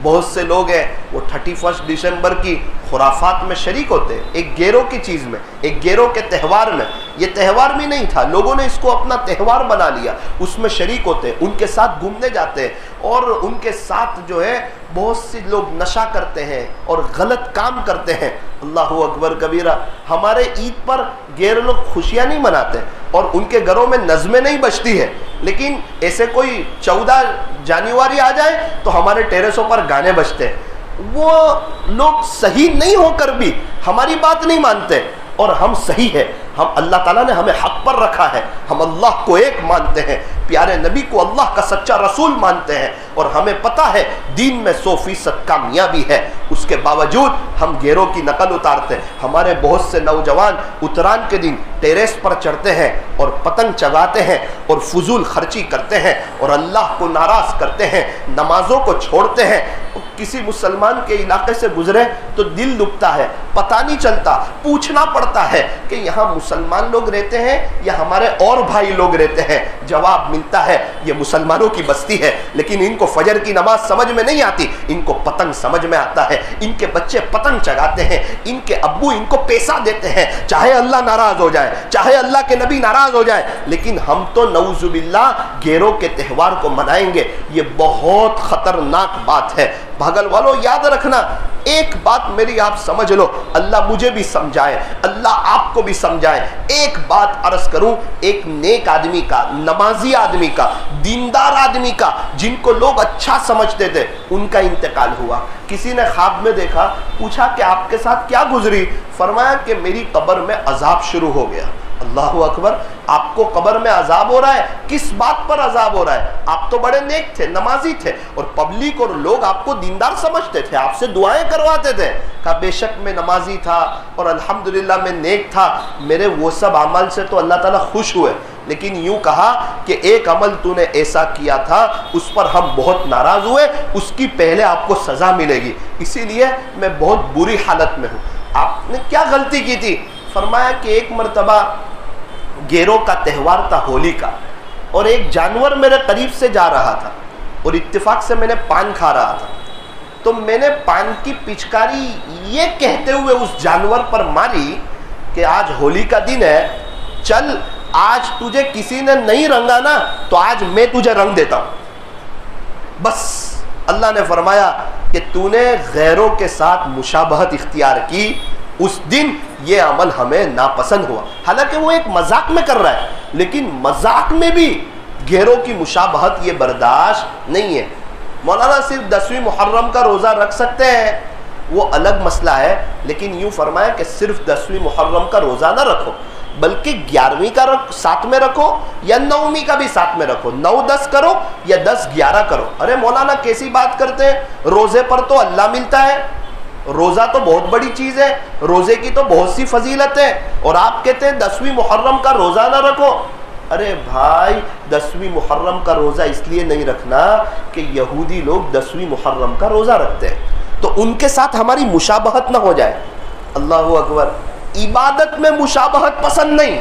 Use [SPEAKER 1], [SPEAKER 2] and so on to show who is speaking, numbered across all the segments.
[SPEAKER 1] بہت سے لوگ ہیں وہ 31 دسمبر کی خرافات میں شریک ہوتے ہیں، ایک گیروں کی چیز میں، ایک گیروں کے تہوار میں۔ یہ تہوار بھی نہیں تھا، لوگوں نے اس کو اپنا تہوار بنا لیا، اس میں شریک ہوتے ہیں، ان کے ساتھ گھومنے جاتے ہیں، اور ان کے ساتھ جو ہے بہت سے لوگ نشہ کرتے ہیں اور غلط کام کرتے ہیں۔ اللہ اکبر کبیرہ۔ ہمارے عید پر غیر لوگ خوشیاں نہیں مناتے اور ان کے گھروں میں نظمیں نہیں بجتی ہے، لیکن ایسے کوئی 14 جنوری آ جائے تو ہمارے ٹیرسوں پر گانے بجتے ہیں۔ وہ لوگ صحیح نہیں ہو کر بھی ہماری بات نہیں مانتے، اور ہم صحیح ہے، ہم اللہ تعالیٰ نے ہمیں حق پر رکھا ہے، ہم اللہ کو ایک مانتے ہیں، پیارے نبی کو اللہ کا سچا رسول مانتے ہیں، اور ہمیں پتہ ہے دین میں 100% کامیابی ہے، اس کے باوجود ہم گیروں کی نقل اتارتے ہیں۔ ہمارے بہت سے نوجوان اتران کے دن ٹیریس پر چڑھتے ہیں اور پتنگ چگاتے ہیں اور فضول خرچی کرتے ہیں اور اللہ کو ناراض کرتے ہیں، نمازوں کو چھوڑتے ہیں۔ کسی مسلمان کے علاقے سے گزرے تو دل دکھتا ہے، پتہ نہیں چلتا، پوچھنا پڑتا ہے کہ یہاں مسلمان لوگ رہتے ہیں یا ہمارے اور بھائی لوگ رہتے ہیں۔ جواب ملتا ہے یہ مسلمانوں کی بستی ہے، لیکن ان کو فجر کی نماز سمجھ میں نہیں آتی، ان کو پتنگ سمجھ میں آتا ہے، ان کے بچے پتنگ چگاتے ہیں، ان کے ابو ان کو پیسہ دیتے ہیں، چاہے اللہ ناراض ہو جائے، چاہے اللہ کے نبی ناراض ہو جائے، لیکن ہم تو نعوذ باللہ گیروں کے تہوار کو منائیں گے۔ یہ بہت خطرناک بات ہے۔ بھاگل والوں یاد رکھنا، ایک بات میری آپ سمجھ لو، اللہ مجھے بھی سمجھائے، اللہ آپ کو بھی سمجھائے۔ ایک بات عرض کروں، ایک نیک آدمی کا، نمازی آدمی کا، دیندار آدمی کا، جن کو لوگ اچھا سمجھتے تھے، ان کا انتقال ہوا۔ کسی نے خواب میں دیکھا، پوچھا کہ آپ کے ساتھ کیا گزری؟ فرمایا کہ میری قبر میں عذاب شروع ہو گیا۔ اللہ اکبر۔ آپ کو قبر میں عذاب ہو رہا ہے، کس بات پر عذاب ہو رہا ہے؟ آپ تو بڑے نیک تھے، نمازی تھے، اور پبلک اور لوگ آپ کو دیندار سمجھتے تھے، آپ سے دعائیں کرواتے تھے۔ کہا بے شک میں نمازی تھا اور الحمدللہ میں نیک تھا، میرے وہ سب عمل سے تو اللہ تعالیٰ خوش ہوئے، لیکن یوں کہا کہ ایک عمل تو نے ایسا کیا تھا اس پر ہم بہت ناراض ہوئے، اس کی پہلے آپ کو سزا ملے گی، اسی لیے میں بہت بری حالت میں ہوں۔ آپ نے کیا غلطی کی تھی؟ فرمایا کہ ایک مرتبہ گیروں کا تہوار تھا، ہولی کا، اور ایک جانور میرے قریب سے جا رہا تھا اور اتفاق سے میں نے پان کھا رہا تھا، تو میں نے پان کی پچکاری یہ کہتے ہوئے اس جانور پر ماری کہ آج ہولی کا دن ہے، چل آج تجھے کسی نے نہیں رنگا نا تو آج میں تجھے رنگ دیتا ہوں۔ بس اللہ نے فرمایا کہ تو نے غیروں کے ساتھ مشابہت اختیار کی، اس دن یہ عمل ہمیں ناپسند ہوا۔ حالانکہ وہ ایک مذاق میں کر رہا ہے، لیکن مذاق میں بھی غیروں کی مشابہت یہ برداشت نہیں ہے۔ مولانا صرف 10ویں محرم کا روزہ رکھ سکتے ہیں، وہ الگ مسئلہ ہے، لیکن یوں فرمایا کہ صرف 10ویں محرم کا روزہ نہ رکھو، بلکہ 11ویں کا ساتھ میں رکھو یا 9ویں کا بھی ساتھ میں رکھو، 9-10 کرو یا 10-11 کرو۔ ارے مولانا کیسی بات کرتے ہیں، روزے پر تو اللہ ملتا ہے، روزہ تو بہت بڑی چیز ہے، روزے کی تو بہت سی فضیلت ہے، اور آپ کہتے ہیں 10ویں محرم کا روزہ نہ رکھو۔ ارے بھائی 10ویں محرم کا روزہ اس لیے نہیں رکھنا کہ یہودی لوگ 10ویں محرم کا روزہ رکھتے ہیں، تو ان کے ساتھ ہماری مشابہت نہ ہو جائے۔ اللہ اکبر۔ عبادت میں مشابہت پسند نہیں،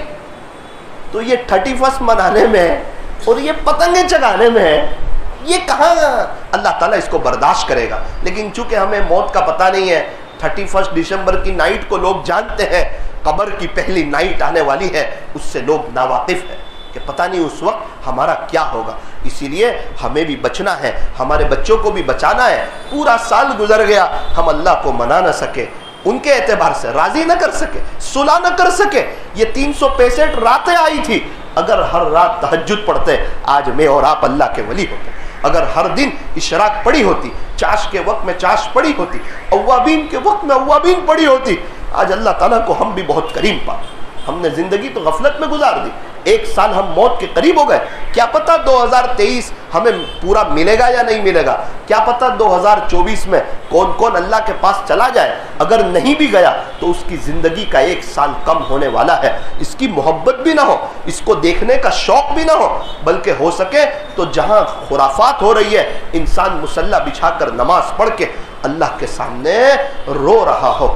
[SPEAKER 1] تو یہ 31 منانے میں اور یہ پتنگیں چگانے میں یہ کہاں اللہ تعالیٰ اس کو برداشت کرے گا؟ لیکن چونکہ ہمیں موت کا پتہ نہیں ہے، 31 دسمبر کی نائٹ کو لوگ جانتے ہیں، قبر کی پہلی نائٹ آنے والی ہے، اس سے لوگ ناواقف ہیں کہ پتہ نہیں اس وقت ہمارا کیا ہوگا۔ اسی لیے ہمیں بھی بچنا ہے، ہمارے بچوں کو بھی بچانا ہے۔ پورا سال گزر گیا، ہم اللہ کو منا نہ سکے، ان کے اعتبار سے راضی نہ کر سکے، صلح نہ کر سکے۔ یہ 365 راتیں آئی تھی، اگر ہر رات تہجد پڑھتے آج میں اور آپ اللہ کے ولی ہوتے، اگر ہر دن اشراق پڑھی ہوتی، چاش کے وقت میں چاش پڑھی ہوتی، اوابین کے وقت میں اوابین پڑھی ہوتی، آج اللہ تعالیٰ کو ہم بھی بہت کریم پاتے۔ ہم نے زندگی تو غفلت میں گزار دی، 1 سال ہم موت کے قریب ہو گئے، کیا پتہ 2023 ہمیں پورا ملے گا یا نہیں ملے گا، کیا پتہ 2024 میں کون کون اللہ کے پاس چلا جائے، اگر نہیں بھی گیا تو اس کی زندگی کا 1 سال کم ہونے والا ہے، اس کی محبت بھی نہ ہو، اس کو دیکھنے کا شوق بھی نہ ہو، بلکہ ہو سکے تو جہاں خرافات ہو رہی ہے انسان مصلی بچھا کر نماز پڑھ کے اللہ کے سامنے رو رہا ہو۔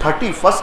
[SPEAKER 1] 31